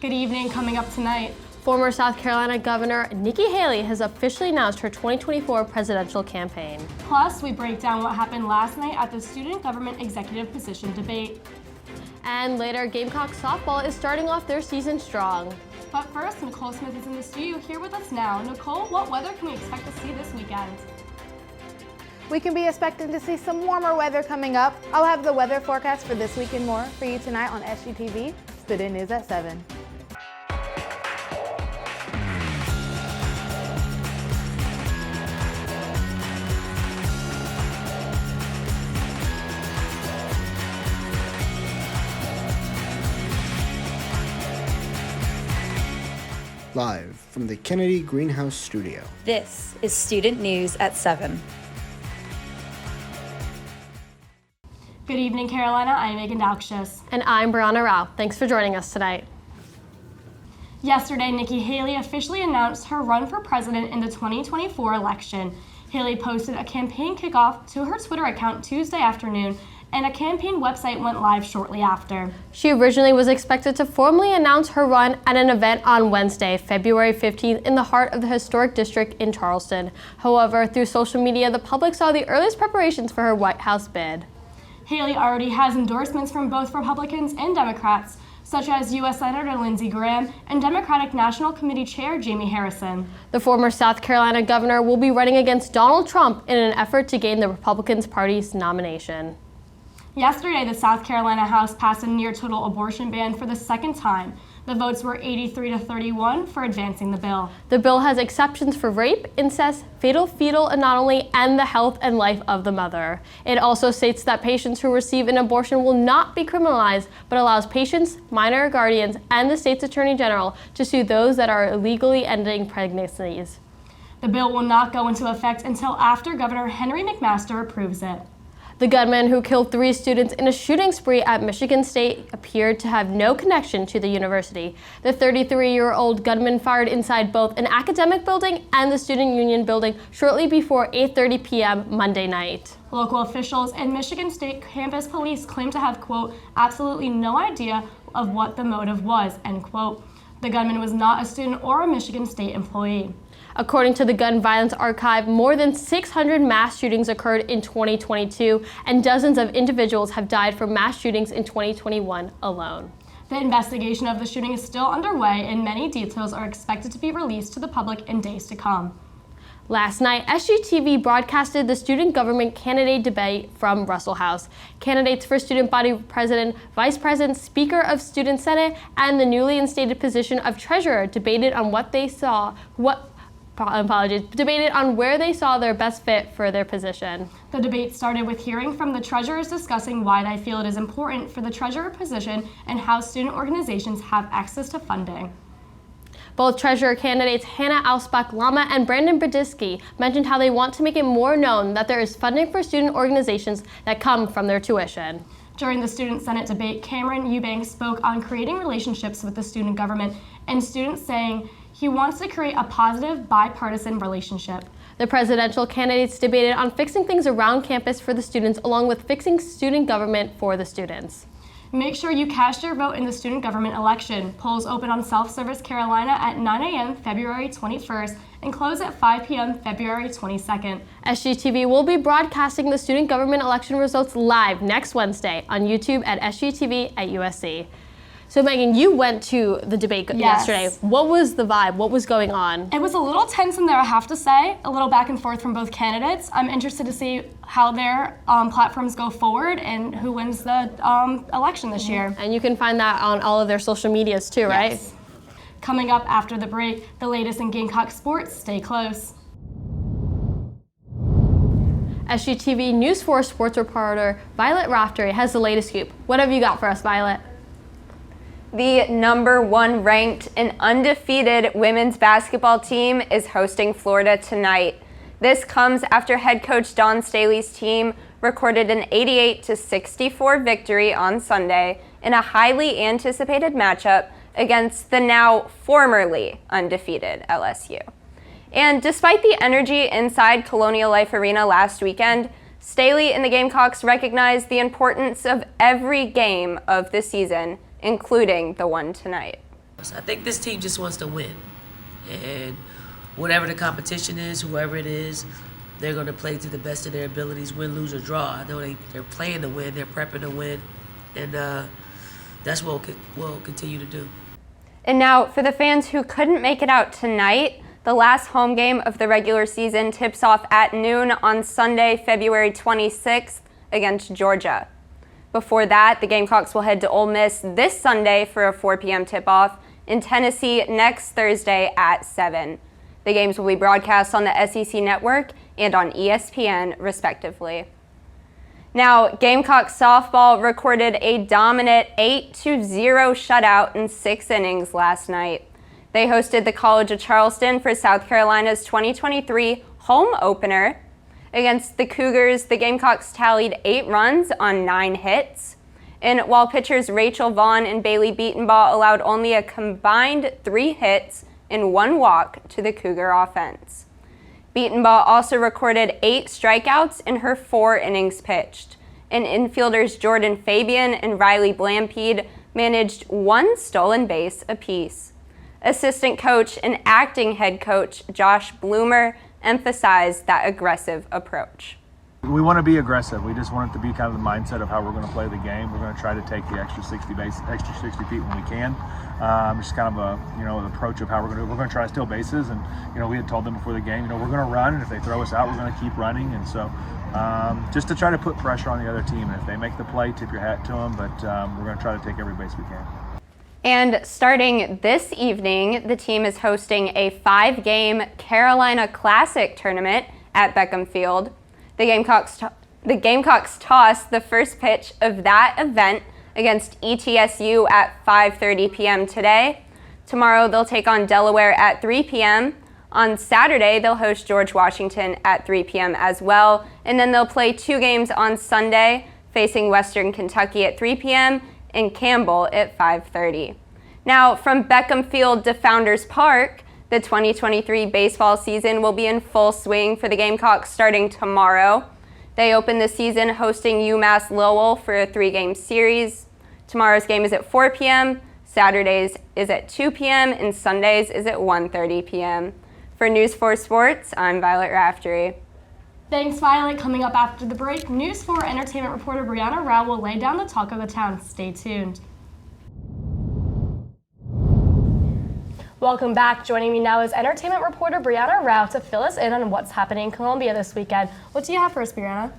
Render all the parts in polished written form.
Good evening. Coming up tonight. Former South Carolina Governor Nikki Haley has officially announced her 2024 presidential campaign. Plus, we break down what happened last night at the Student Government Executive Position debate. And later, Gamecock softball is starting off their season strong. But first, Nicole Smith is in the studio here with us now. Nicole, what weather can we expect to see this weekend? We can be expecting to see some warmer weather coming up. I'll have the weather forecast for this week and more for you tonight on SGTV. Student News at 7. Live from the Kennedy Greenhouse Studio. This is Student News at 7. Good evening, Carolina. I'm Meagan Daukshus. And I'm Brianna. Thanks for joining us tonight. Yesterday, Nikki Haley officially announced her run for president in the 2024 election. Haley posted a campaign kickoff to her Twitter account Tuesday afternoon, and a campaign website went live shortly after. She originally was expected to formally announce her run at an event on Wednesday, February 15th, in the heart of the historic district in Charleston. However, through social media, the public saw the earliest preparations for her White House bid. Haley already has endorsements from both Republicans and Democrats, such as U.S. Senator Lindsey Graham and Democratic National Committee Chair Jamie Harrison. The former South Carolina governor will be running against Donald Trump in an effort to gain the Republican Party's nomination. Yesterday, the South Carolina House passed a near-total abortion ban for the second time. The votes were 83-31 for advancing the bill. The bill has exceptions for rape, incest, fatal fetal anomaly, and the health and life of the mother. It also states that patients who receive an abortion will not be criminalized, but allows patients, minor guardians, and the state's attorney general to sue those that are illegally ending pregnancies. The bill will not go into effect until after Governor Henry McMaster approves it. The gunman who killed 3 students in a shooting spree at Michigan State appeared to have no connection to the university. The 33-year-old gunman fired inside both an academic building and the student union building shortly before 8:30 p.m. Monday night. Local officials and Michigan State campus police claim to have, quote, absolutely no idea of what the motive was, end quote. The gunman was not a student or a Michigan State employee. According to the Gun Violence Archive, more than 600 mass shootings occurred in 2022, and dozens of individuals have died from mass shootings in 2021 alone. The investigation of the shooting is still underway, and many details are expected to be released to the public in days to come. Last night, SGTV broadcasted the student government candidate debate from Russell House. Candidates for student body president, vice president, speaker of student senate, and the newly instated position of treasurer debated on debated on where they saw their best fit for their position. The debate started with hearing from the treasurers discussing why they feel it is important for the treasurer position and how student organizations have access to funding. Both treasurer candidates Hannah Ausbach-Lama and Brandon Brodisky mentioned how they want to make it more known that there is funding for student organizations that come from their tuition. During the Student Senate debate, Cameron Eubanks spoke on creating relationships with the student government and students, saying he wants to create a positive bipartisan relationship. The presidential candidates debated on fixing things around campus for the students, along with fixing student government for the students. Make sure you cast your vote in the student government election. Polls open on Self-Service Carolina at 9 a.m. February 21st and close at 5 p.m. February 22nd. SGTV will be broadcasting the student government election results live next Wednesday on YouTube at SGTV at USC. So Meagan, you went to the debate yesterday. What was the vibe? What was going on? It was a little tense in there, I have to say. A little back and forth from both candidates. I'm interested to see how their platforms go forward and who wins the election this year. And you can find that on all of their social medias too, right? Yes. Coming up after the break, the latest in Gamecock sports. Stay close. SGTV News 4 sports reporter Violet Raftery has the latest scoop. What have you got for us, Violet? The number 1 ranked and undefeated women's basketball team is hosting Florida tonight. This comes after head coach Dawn Staley's team recorded an 88-64 victory on Sunday in a highly anticipated matchup against the now formerly undefeated LSU. And despite the energy inside Colonial Life Arena last weekend, Staley and the Gamecocks recognized the importance of every game of the season, including the one tonight. I think this team just wants to win. And whatever the competition is, whoever it is, they're going to play to the best of their abilities, win, lose, or draw. I know they're playing to win, they're prepping to win, and that's what we'll continue to do. And now, for the fans who couldn't make it out tonight, the last home game of the regular season tips off at noon on Sunday, February 26th against Georgia. Before that, the Gamecocks will head to Ole Miss this Sunday for a 4 p.m. tip-off, in Tennessee next Thursday at 7. The games will be broadcast on the SEC Network and on ESPN, respectively. Now, Gamecocks softball recorded a dominant 8-0 shutout in 6 innings last night. They hosted the College of Charleston for South Carolina's 2023 home opener. Against the Cougars, the Gamecocks tallied 8 runs on 9 hits. And while pitchers Rachel Vaughn and Bailey Beatonbaugh allowed only a combined 3 hits and 1 walk to the Cougar offense. Beatonbaugh also recorded 8 strikeouts in her 4 innings pitched. And infielders Jordan Fabian and Riley Blampede managed 1 stolen base apiece. Assistant coach and acting head coach Josh Bloomer emphasized that aggressive approach. We want to be aggressive. We just want it to be kind of the mindset of how we're going to play the game. We're going to try to take the extra 60 feet when we can. Just kind of an approach of how we're going to do it. We're going to try to steal bases, and we had told them before the game, we're going to run, and if they throw us out, we're going to keep running. And so, just to try to put pressure on the other team. And if they make the play, tip your hat to them. But we're going to try to take every base we can. And starting this evening, the team is hosting a 5-game Carolina Classic tournament at Beckham Field. The Gamecocks toss the first pitch of that event against ETSU at 5:30 p.m. today. Tomorrow they'll take on Delaware at 3 p.m. On Saturday they'll host George Washington at 3 p.m. as well. And then they'll play 2 games on Sunday, facing Western Kentucky at 3 p.m. and Campbell at 5:30. Now, from Beckham Field to Founders Park, the 2023 baseball season will be in full swing for the Gamecocks starting tomorrow. They open the season hosting UMass Lowell for a 3-game series. Tomorrow's game is at 4 p.m., Saturdays is at 2 p.m., and Sundays is at 1:30 p.m. For News 4 Sports, I'm Violet Raftery. Thanks, Violet. Coming up after the break, News 4 entertainment reporter Brianna Rao will lay down the talk of the town. Stay tuned. Welcome back. Joining me now is entertainment reporter Brianna Rao to fill us in on what's happening in Columbia this weekend. What do you have for us, Brianna?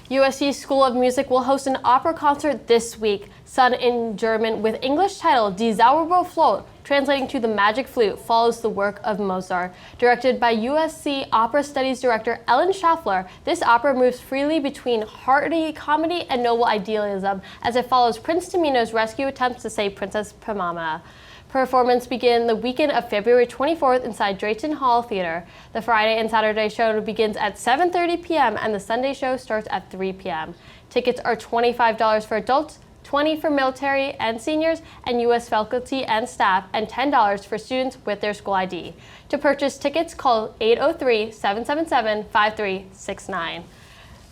USC School of Music will host an opera concert this week, sung in German with English title Die Zauberflöte, translating to The Magic Flute, follows the work of Mozart. Directed by USC Opera Studies director Ellen Schaffler, this opera moves freely between hearty comedy and noble idealism as it follows Prince Tamino's rescue attempts to save Princess Pamela. Performance begin the weekend of February 24th inside Drayton Hall Theater. The Friday and Saturday show begins at 7:30 p.m. and the Sunday show starts at 3 p.m. Tickets are $25 for adults, $20 for military and seniors and U.S. faculty and staff, and $10 for students with their school ID. To purchase tickets, call 803-777-5369.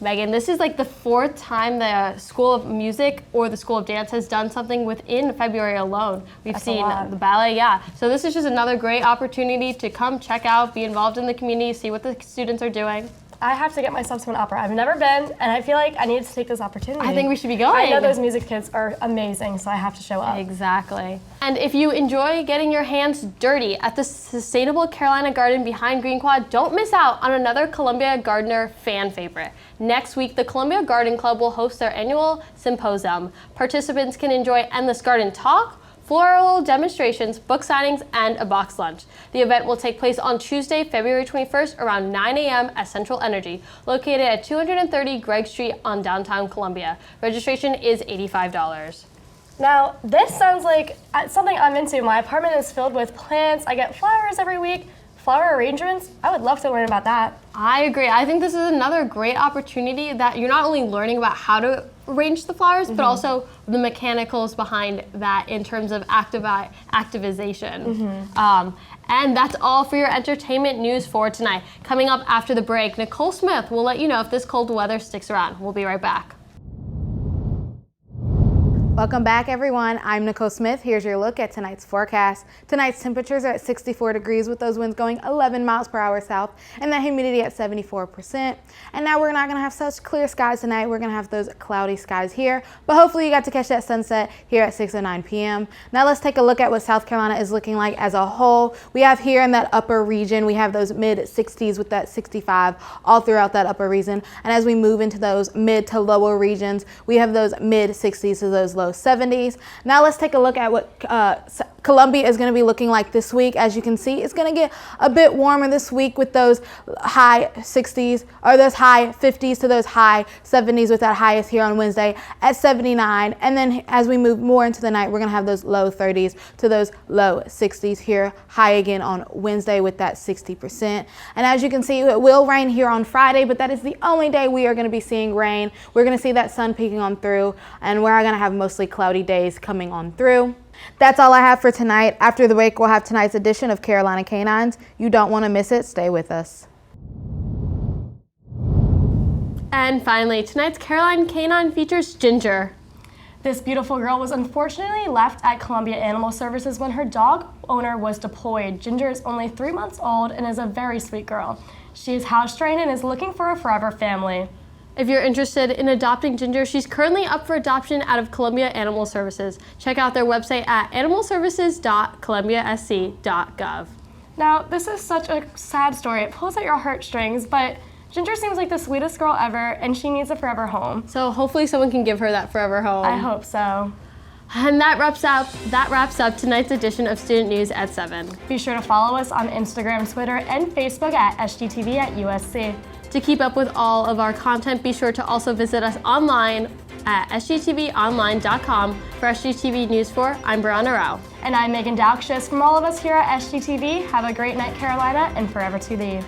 Megan, this is like the 4th time the School of Music or the School of Dance has done something within February alone. We've seen the ballet, So this is just another great opportunity to come check out, be involved in the community, see what the students are doing. I have to get myself to an opera. I've never been, and I feel like I need to take this opportunity. I think we should be going. I know those music kids are amazing, so I have to show up. Exactly. And if you enjoy getting your hands dirty at the Sustainable Carolina Garden behind Green Quad, don't miss out on another Columbia Gardener fan favorite. Next week, the Columbia Garden Club will host their annual symposium. Participants can enjoy endless garden talk, floral demonstrations, book signings, and a box lunch. The event will take place on Tuesday, February 21st around 9 a.m. at Central Energy, located at 230 Gregg Street on downtown Columbia. Registration is $85. Now, this sounds like something I'm into. My apartment is filled with plants. I get flowers every week. Flower arrangements, I would love to learn about that. I agree. I think this is another great opportunity that you're not only learning about how to arrange the flowers, but also the mechanicals behind that in terms of activization. And that's all for your entertainment news for tonight. Coming up after the break, Nicole Smith will let you know if this cold weather sticks around. We'll be right back. Welcome back, everyone. I'm Nicole Smith. Here's your look at tonight's forecast. Tonight's temperatures are at 64 degrees with those winds going 11 miles per hour south and that humidity at 74%. And now we're not going to have such clear skies tonight. We're going to have those cloudy skies here, but hopefully you got to catch that sunset here at 6:09 p.m. Now let's take a look at what South Carolina is looking like as a whole. We have here in that upper region, we have those mid 60s with that 65 all throughout that upper region. And as we move into those mid to lower regions, we have those mid 60s to those low 70s. Now let's take a look at what Columbia is going to be looking like this week. As you can see, it's going to get a bit warmer this week with those high 60s or those high 50s to those high 70s with that highest here on Wednesday at 79. And then as we move more into the night, we're going to have those low 30s to those low 60s here, high again on Wednesday with that 60%. And as you can see, it will rain here on Friday, but that is the only day we are going to be seeing rain. We're going to see that sun peeking on through, and we're going to have mostly cloudy days coming on through. That's all I have for tonight. After the break, we'll have tonight's edition of Carolina Canines. You don't want to miss it. Stay with us. And finally, tonight's Carolina Canine features Ginger. This beautiful girl was unfortunately left at Columbia Animal Services when her dog owner was deployed. Ginger is only 3 months old and is a very sweet girl. She is house-trained and is looking for a forever family. If you're interested in adopting Ginger, she's currently up for adoption out of Columbia Animal Services. Check out their website at animalservices.columbiasc.gov. Now, this is such a sad story. It pulls at your heartstrings, but Ginger seems like the sweetest girl ever, and she needs a forever home. So hopefully someone can give her that forever home. I hope so. And that wraps up tonight's edition of Student News at 7. Be sure to follow us on Instagram, Twitter, and Facebook at SGTV at USC. To keep up with all of our content, be sure to also visit us online at sgtvonline.com. For SGTV News 4, I'm Brianna Rao. And I'm Meagan Daukshus. From all of us here at SGTV, have a great night, Carolina, and forever to thee.